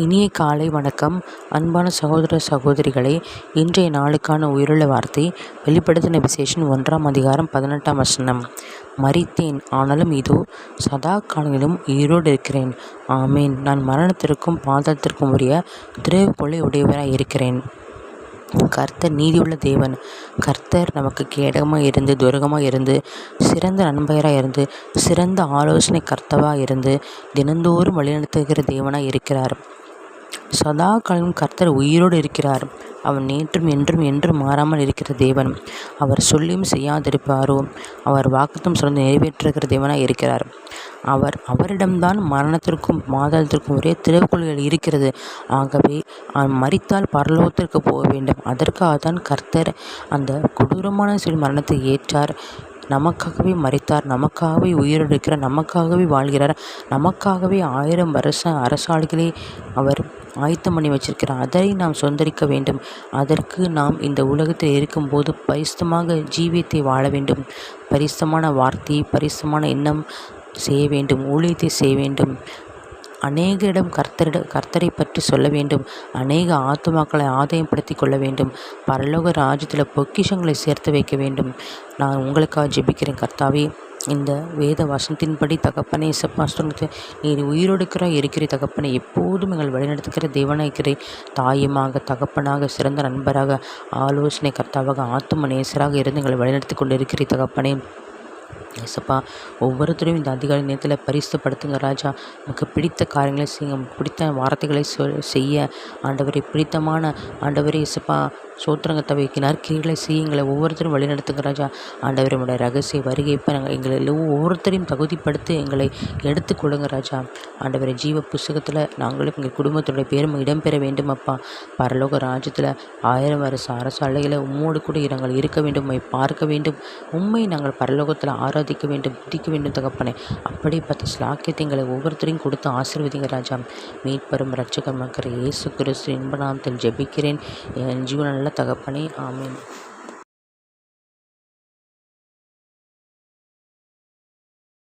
இனிய காலை வணக்கம். அன்பான சகோதர சகோதரிகளே, இன்றைய நாளுக்கான உயிருள்ள வார்த்தை வெளிப்படுத்தின விசேஷம் 1ஆம் அதிகாரம் 18ஆம் வசனம். மரித்தேன், ஆனாலும் இதோ சதா காலங்களிலும் உயிரோடு இருக்கிறேன். ஆமேன். நான் மரணத்திற்கும் பாதாளத்திற்கும் உரிய திறவுகோலை உடையவராய் இருக்கிறேன். கர்த்தர் நீதியுள்ள தேவன். கர்த்தர் நமக்கு கேடகமாக இருந்து, துரோகமாக இருந்து, சிறந்த நண்பராக இருந்து, சிறந்த ஆலோசனை கர்த்தவாக இருந்து, தினந்தோறும் வழிநடத்துகிற தேவனாக இருக்கிறார். சதா காலம் கர்த்தர் உயிரோடு இருக்கிறார். அவர் நேற்றும் என்றும் என்றும் மாறாமல் இருக்கிற தேவன். அவர் சொல்லியும் செய்யாதிருப்பாரோ? அவர் வாக்குத்தம் சொல்ல நிறைவேற்றுகிற தேவனாக இருக்கிறார். அவரிடம்தான் மரணத்திற்கும் பாதாளத்திற்கும் ஒரே திறவுகோல்கள் இருக்கிறது. ஆகவே மரித்தால் பரலோகத்திற்கு போக வேண்டும். அதற்காகத்தான் கர்த்தர் அந்த கொடூரமான மரணத்தை ஏற்றார். நமக்காகவே மரித்தார், நமக்காகவே உயிரோடு இருக்கிறார், நமக்காகவே வாழ்கிறார், நமக்காகவே 1000 வருஷ அரசாட்களை அவர் ஆயத்தம் பண்ணி வச்சிருக்கிறார். அதை நாம் சொந்தரிக்க வேண்டும். அதற்கு நாம் இந்த உலகத்தில் இருக்கும்போது பரிசுத்தமாக ஜீவியத்தை வாழ வேண்டும். பரிசுத்தமான வார்த்தை, பரிசுத்தமான எண்ணம் செய்ய வேண்டும். ஊழியத்தை செய்ய வேண்டும். அநேகரிடம் கர்த்தரை பற்றி சொல்ல வேண்டும். அநேக ஆத்துமாக்களை ஆதாயப்படுத்தி கொள்ள வேண்டும். பரலோக ராஜ்யத்தில் பொக்கிஷங்களை சேர்த்து வைக்க வேண்டும். நான் உங்களுக்காக ஜெபிக்கிறேன். கர்த்தாவே, இந்த வேத வசனத்தின்படி தகப்பனை இசப்பாஸ்தனத்தை நீர் உயிரோடுக்கிறாய் இருக்கிற தகப்பனை எப்போதும் எங்கள் வழிநடத்துகிற தேவனாக இருக்கிற தாயமாக, தகப்பனாக, சிறந்த நண்பராக, ஆலோசனை கர்த்தாவாக, ஆத்தும நேசராக இருந்து எங்களை வழிநடத்தி கொண்டு இருக்கிற தகப்பனே, ஏசப்பா, ஒவ்வொருத்தரையும் இந்த அதிகாலை நேரத்தில் பரிசுப்படுத்துங்க ராஜா. நமக்கு பிடித்த காரியங்களை செய்ய, பிடித்த வார்த்தைகளை செய்ய ஆண்டவரை, பிடித்தமான ஆண்டவரை ஏசப்பா சோத்திரங்க தவைக்கினார் கீழே செய்யுங்களை ஒவ்வொருத்தரும் வழிநடத்துங்க ராஜா. ஆண்டவரை உடைய ரகசிய வருகைப்ப எங்களை ஒவ்வொருத்தரையும் தகுதிப்படுத்தி எங்களை எடுத்துக்கொள்ளுங்க ராஜா. ஆண்டவரை ஜீவ புஸ்தகத்தில் நாங்களும் எங்கள் குடும்பத்துடைய பேரும் இடம்பெற வேண்டும் அப்பா. பரலோக ராஜ்யத்தில் 1000 வருஷ அரசாலைகளை உம்மோடு கூட நாங்கள் இருக்க வேண்டும், பார்க்க வேண்டும். உண்மை நாங்கள் பரலோகத்தில் ஆராதிக்க வேண்டும், புதிக்க வேண்டும் தகப்பனே. அப்படிப்பட்ட ஸ்லாக்கியத்தை எங்களை ஒவ்வொருத்தரையும் கொடுத்து ஆசீர்வதிங்க ராஜா. மீட்பெரும் இரட்சகர் மக்கள் இயேசு கிறிஸ்து இன்ப நாமத்தில் ஜெபிக்கிறேன் என் ஜீவன நல்ல தகப்பனே. ஆமீன்.